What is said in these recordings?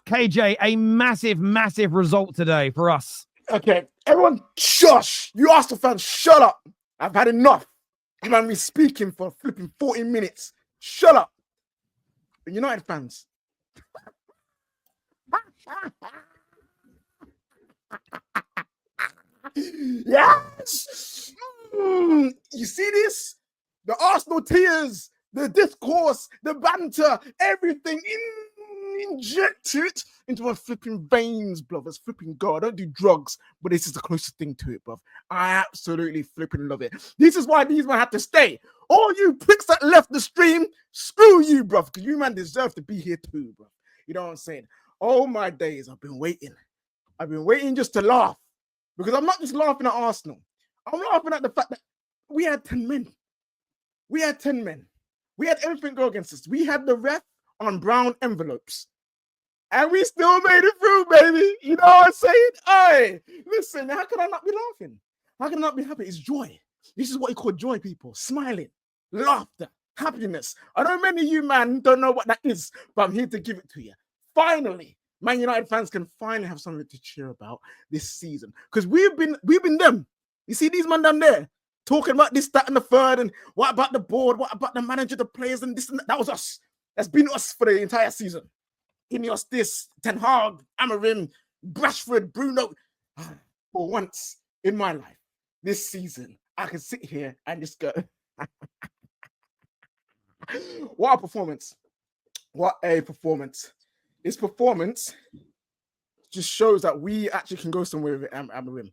KJ, a massive, massive result today for us. Okay, everyone, shush. You Arsenal fans, shut up. I've had enough. You man me speaking for flipping 40 minutes. Shut up. United fans. Yes. You see this? The Arsenal tears, the discourse, the banter, everything inject it into my flipping veins, bro. It's flipping God. I don't do drugs, but this is the closest thing to it, bro. I absolutely flipping love it. This is why these men have to stay. All you pricks that left the stream, screw you, bro, because you man deserve to be here too, bro. You know what I'm saying? All my days, I've been waiting. I've been waiting just to laugh, because I'm not just laughing at Arsenal. I'm laughing at the fact that we had 10 men. We had 10 men. We had everything go against us. We had the ref on brown envelopes. And we still made it through, baby. You know what I'm saying? Hey, listen, how can I not be laughing? How can I not be happy? It's joy. This is what you call joy, people. Smiling, laughter, happiness. I know many of you, man, don't know what that is, but I'm here to give it to you. Finally, Man United fans can finally have something to cheer about this season. Because we've been them. You see these men down there talking about this, that, and the third, and what about the board, what about the manager, the players, and this and that. That was us. That's been us for the entire season. Ineos, this, Ten Hag, Amorim, Rashford, Bruno. For once in my life, this season, I can sit here and just go, what a performance. What a performance. This performance just shows that we actually can go somewhere with Amorim.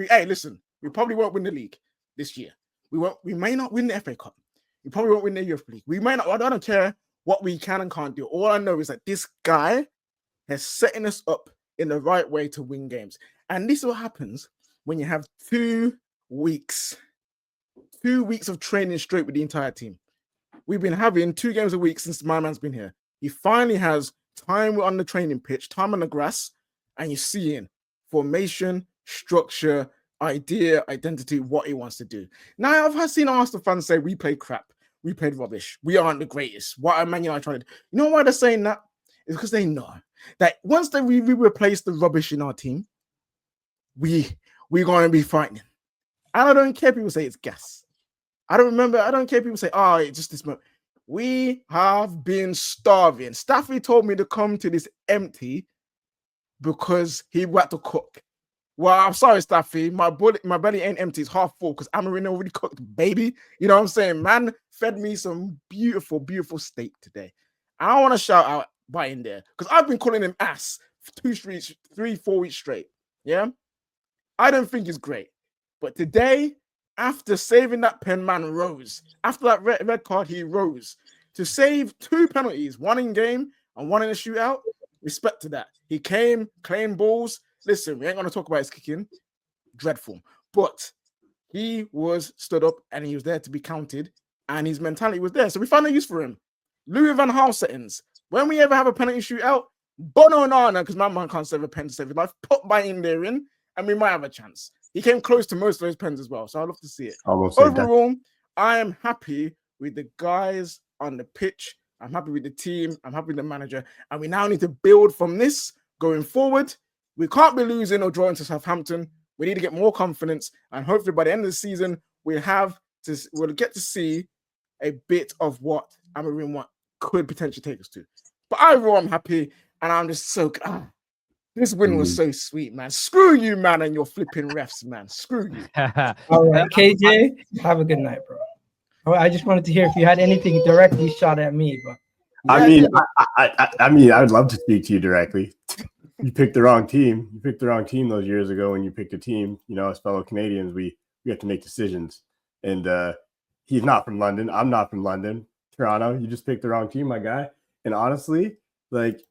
Hey, listen, we probably won't win the league this year. We may not win the FA Cup. We probably won't win the Youth League. We may not, I don't care what we can and can't do. All I know is that this guy has setting us up in the right way to win games. And this is what happens when you have 2 weeks of training straight with the entire team. We've been having 2 games a week since my man's been here. He finally has time on the training pitch, time on the grass, and you're seeing formation, structure, idea, identity, what he wants to do. Now, I've seen Arsenal fans say, we played crap. We played rubbish. We aren't the greatest. What are Man United trying to do? You know why they're saying that? It's because they know that once we replace the rubbish in our team, we're going to be fighting. And I don't care people say it's gas. I don't care people say, oh, it's just this moment. We have been starving. Taffy told me to come to this empty because he had to cook. Well, I'm sorry, Taffy. My belly ain't empty. It's half full because Amorim already cooked, baby. You know what I'm saying? Man fed me some beautiful, beautiful steak today. I want to shout out by in there because I've been calling him ass for 3-4 weeks straight. Yeah? I don't think it's great. But today, after saving that pen, man rose. After that red card, he rose. To save 2 penalties, 1 in game and 1 in a shootout, respect to that. He came, claimed balls. Listen, we ain't going to talk about his kicking. Dreadful. But he was stood up and he was there to be counted and his mentality was there. So we found a use for him. Louis van Gaal settings. When we ever have a penalty shootout, Bono Nana, because my man can't save a pen to save his life, put my in there in and we might have a chance. He came close to most of those pens as well. So I'd love to see it. Overall, I am happy with the guys on the pitch. I'm happy with the team. I'm happy with the manager. And we now need to build from this going forward. We can't be losing or drawing to Southampton. We need to get more confidence. And hopefully by the end of the season, we'll get to see a bit of what Amorim could potentially take us to. But overall, I'm happy. And I'm just so... this win was so sweet, man. Screw you, man, and your flipping refs, man. Screw you. All right, KJ, have a good night, bro. I just wanted to hear if you had anything directly shot at me, but... I mean, I would love to speak to you directly. You picked the wrong team. You picked the wrong team those years ago when you picked a team. You know, as fellow Canadians, we have to make decisions. And he's not from London. I'm not from London. Toronto, you just picked the wrong team, my guy. And honestly, like,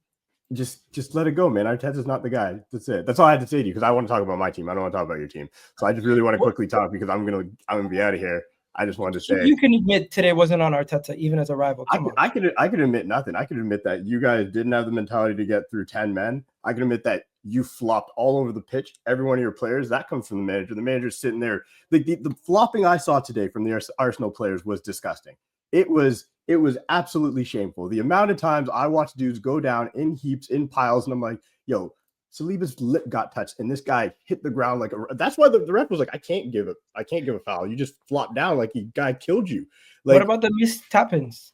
just let it go, man. Arteta's not the guy. That's it. That's all I had to say to you because I want to talk about my team. I don't want to talk about your team. So I just really want to quickly talk because I'm gonna be out of here. I just wanted to say you can admit today wasn't on Arteta, even as a rival. I could admit nothing. I could admit that you guys didn't have the mentality to get through 10 men. I can admit that you flopped all over the pitch. Every one of your players, that comes from the manager. The manager's sitting there. The flopping I saw today from the Arsenal players was disgusting. It was It was absolutely shameful. The amount of times I watched dudes go down in heaps, in piles, and I'm like, yo, Saliba's lip got touched, and this guy hit the ground like a. That's why the ref was like, I can't give a foul. You just flop down like the guy killed you. Like, what about the missed tap-ins?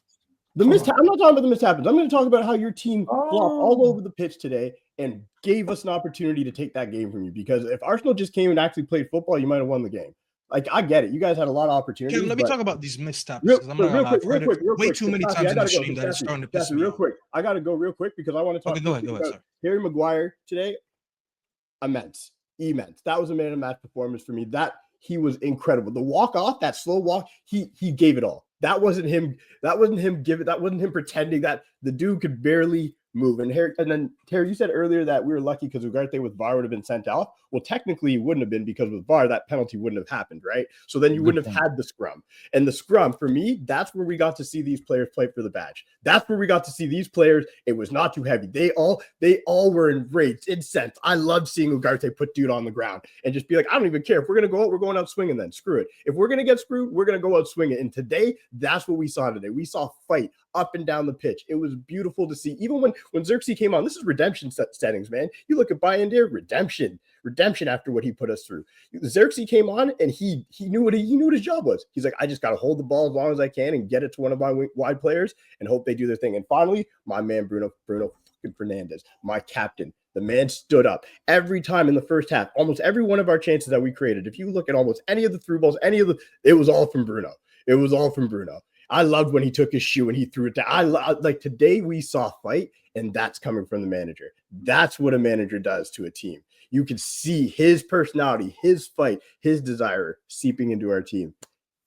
I'm not talking about the mishaps. I'm going to talk about how your team flopped all over the pitch today and gave us an opportunity to take that game from you. Because if Arsenal just came and actually played football, you might have won the game. Like, I get it. You guys had a lot of opportunities. Let me talk about these missteps. Real Quick, way too many times in the go, stream that it's starting to piss me real off. quick. I got to go real quick because I want to talk about Harry Maguire today. Immense. That was a man of match performance for me. That he was incredible. The walk off, that slow walk, he gave it all. That wasn't him. That wasn't him pretending that the dude could barely move. And then Terry, you said earlier that we were lucky because Ugarte with VAR would have been sent off. Well, technically he wouldn't have been because with VAR, that penalty wouldn't have happened, right? So then you wouldn't have had the scrum. And the scrum, for me, that's where we got to see these players play for the badge. That's where we got to see these players. It was not too heavy. They all were enraged, incensed. I loved seeing Ugarte put dude on the ground and just be like, I don't even care. If we're going to go out, we're going out swinging then. Screw it. If we're going to get screwed, we're going to go out swinging. And today, that's what we saw today. We saw fight up and down the pitch. It was beautiful to see. Even when Xerxes came on, this is redemption settings, man. You look at Bayern there, redemption after what he put us through. Xerxes came on and he knew what his job was. He's like, I just got to hold the ball as long as I can and get it to one of my wide players and hope they do their thing. And finally, my man Bruno Fernandes, my captain. The man stood up every time in the first half. Almost every one of our chances that we created. If you look at almost any of the through balls, it was all from Bruno. It was all from Bruno. I loved when he took his shoe and he threw it down. Like today we saw fight, and that's coming from the manager. That's what a manager does to a team. You can see his personality, his fight, his desire seeping into our team.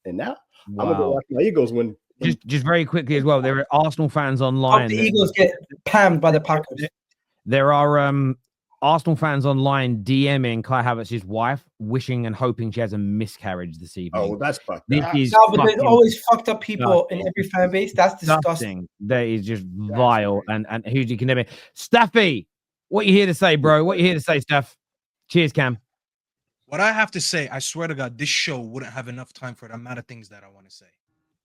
And now I'm gonna go watch my Eagles win. Just very quickly as well, there are Arsenal fans online. The Eagles get pammed by the Packers. There are Arsenal fans online DMing Kai Havertz's wife, wishing and hoping she has a miscarriage this evening. Oh, that's fucked up. But there's always fucked up people in every fan base. That's disgusting. That is just vile and hugely condemning. Staffy, what you here to say, bro? What you here to say, Steph? Cheers, Cam. What I have to say, I swear to God, this show wouldn't have enough time for the amount of things that I want to say.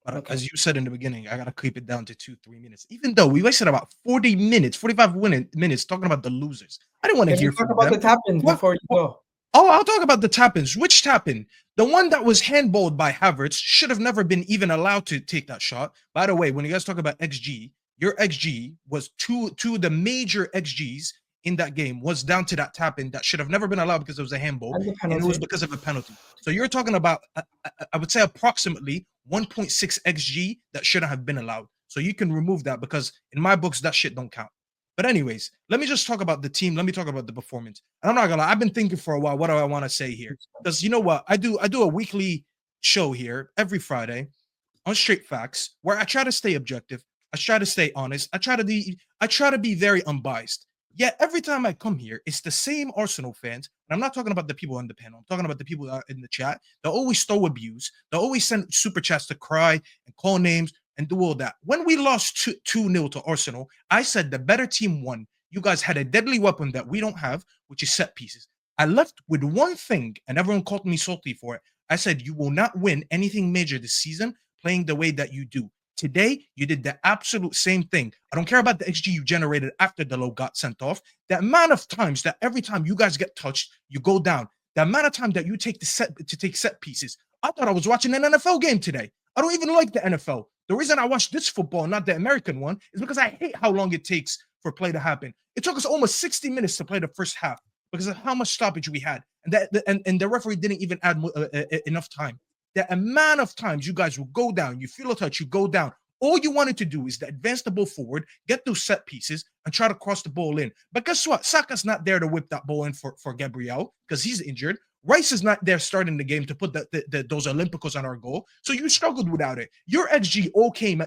But as you said in the beginning, I got to keep it down to 2-3 minutes. Even though we wasted about 45 minutes talking about the losers. I didn't want to hear from them. Talk about the tap-ins before you go. Oh, I'll talk about the tap-ins. Which tap-in? The one that was handballed by Havertz should have never been even allowed to take that shot. By the way, when you guys talk about XG, your XG was two of the major XGs in that game was down to that tap-in that should have never been allowed because it was a handball, and it was because of a penalty. So you're talking about, I would say, approximately 1.6 XG that shouldn't have been allowed. So you can remove that because in my books, that shit don't count. But anyways, let me just talk about the team. Let me talk about the performance. And I'm not gonna lie, I've been thinking for a while, what do I want to say here? Because you know what? I do a weekly show here every Friday on Straight Facts where I try to stay objective. I try to stay honest. I try to be very unbiased. Yet every time I come here, it's the same Arsenal fans. And I'm not talking about the people on the panel. I'm talking about the people that are in the chat. They always throw abuse. They always send super chats to cry and call names and do all that. When we lost 2-0 to Arsenal, I said the better team won. You guys had a deadly weapon that we don't have, which is set pieces. I left with one thing, and everyone called me salty for it. I said, you will not win anything major this season playing the way that you do. Today, you did the absolute same thing. I don't care about the XG you generated after Delo got sent off. The amount of times that every time you guys get touched, you go down. The amount of time that you take set pieces. I thought I was watching an NFL game today. I don't even like the NFL. The reason I watch this football, not the American one, is because I hate how long it takes for play to happen. It took us almost 60 minutes to play the first half because of how much stoppage we had. And the referee didn't even add enough time. The amount of times you guys will go down, you feel a touch, you go down. All you wanted to do is to advance the ball forward, get those set pieces, and try to cross the ball in. But guess what? Saka's not there to whip that ball in for Gabriel because he's injured. Rice is not there starting the game to put those Olympicos on our goal. So you struggled without it. Your XG all came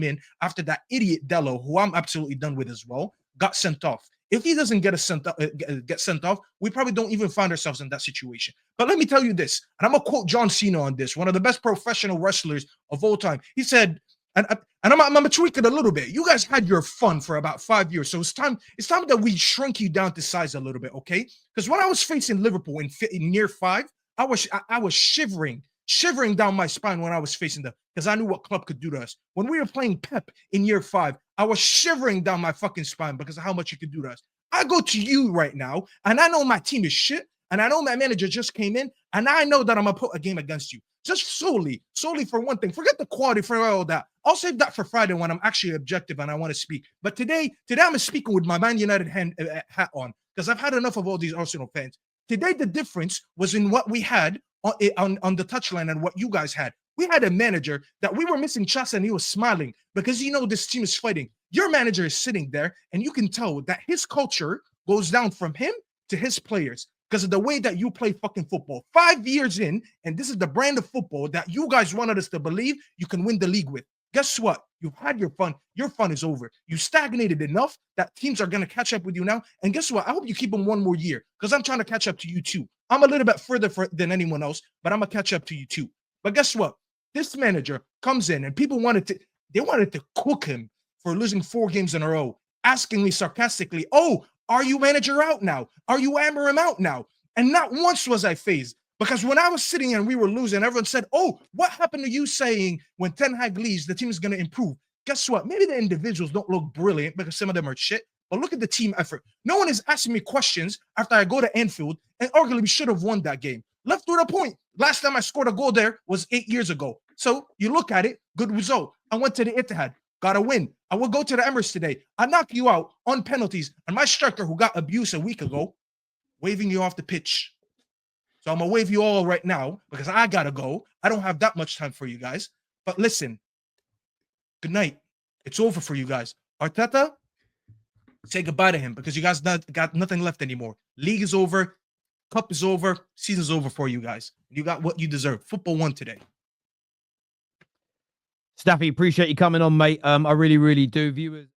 in after that idiot Dello, who I'm absolutely done with as well, got sent off. If he doesn't get sent off, we probably don't even find ourselves in that situation. But let me tell you this, and I'm going to quote John Cena on this, one of the best professional wrestlers of all time. He said, and I'm going to tweak it a little bit. You guys had your fun for about 5 years. So it's time that we shrink you down to size a little bit, okay? Because when I was facing Liverpool in near 5, I was shivering shivering down my spine when I was facing them because I knew what club could do to us. When we were playing Pep in year 5, I was shivering down my fucking spine because of how much you could do to us. I go to you right now, and I know my team is shit, and I know my manager just came in, and I know that I'm gonna put a game against you. Just solely for one thing. Forget the quality for all that. I'll save that for Friday when I'm actually objective and I want to speak. But today I'm speaking with my Man United hat on because I've had enough of all these Arsenal fans. Today, the difference was in what we had on the touchline and what you guys had. We had a manager that we were missing shots and he was smiling because this team is fighting. Your manager is sitting there and you can tell that his culture goes down from him to his players because of the way that you play fucking football. 5 years in, and this is the brand of football that you guys wanted us to believe you can win the league with. Guess what? You've had your fun. Your fun is over. You stagnated enough that teams are going to catch up with you now. And guess what? I hope you keep them one more year because I'm trying to catch up to you too. I'm a little bit further than anyone else, but I'm going to catch up to you too. But guess what? This manager comes in and people wanted to cook him for losing 4 games in a row, asking me sarcastically, oh, are you manager out now? Are you Amorim out now? And not once was I phased. Because when I was sitting and we were losing, everyone said, oh, what happened to you saying when Ten Hag leaves, the team is going to improve? Guess what? Maybe the individuals don't look brilliant because some of them are shit, but look at the team effort. No one is asking me questions after I go to Anfield, and arguably we should have won that game. Left with a point. Last time I scored a goal there was 8 years ago. So you look at it, good result. I went to the Etihad, got a win. I will go to the Emirates today. I knock you out on penalties, and my striker who got abused a week ago, waving you off the pitch. So I'm going to wave you all right now because I got to go. I don't have that much time for you guys. But listen, good night. It's over for you guys. Arteta, say goodbye to him because you guys got nothing left anymore. League is over. Cup is over. Season's over for you guys. You got what you deserve. Football won today. Taffy, appreciate you coming on, mate. I really, really do. Viewers.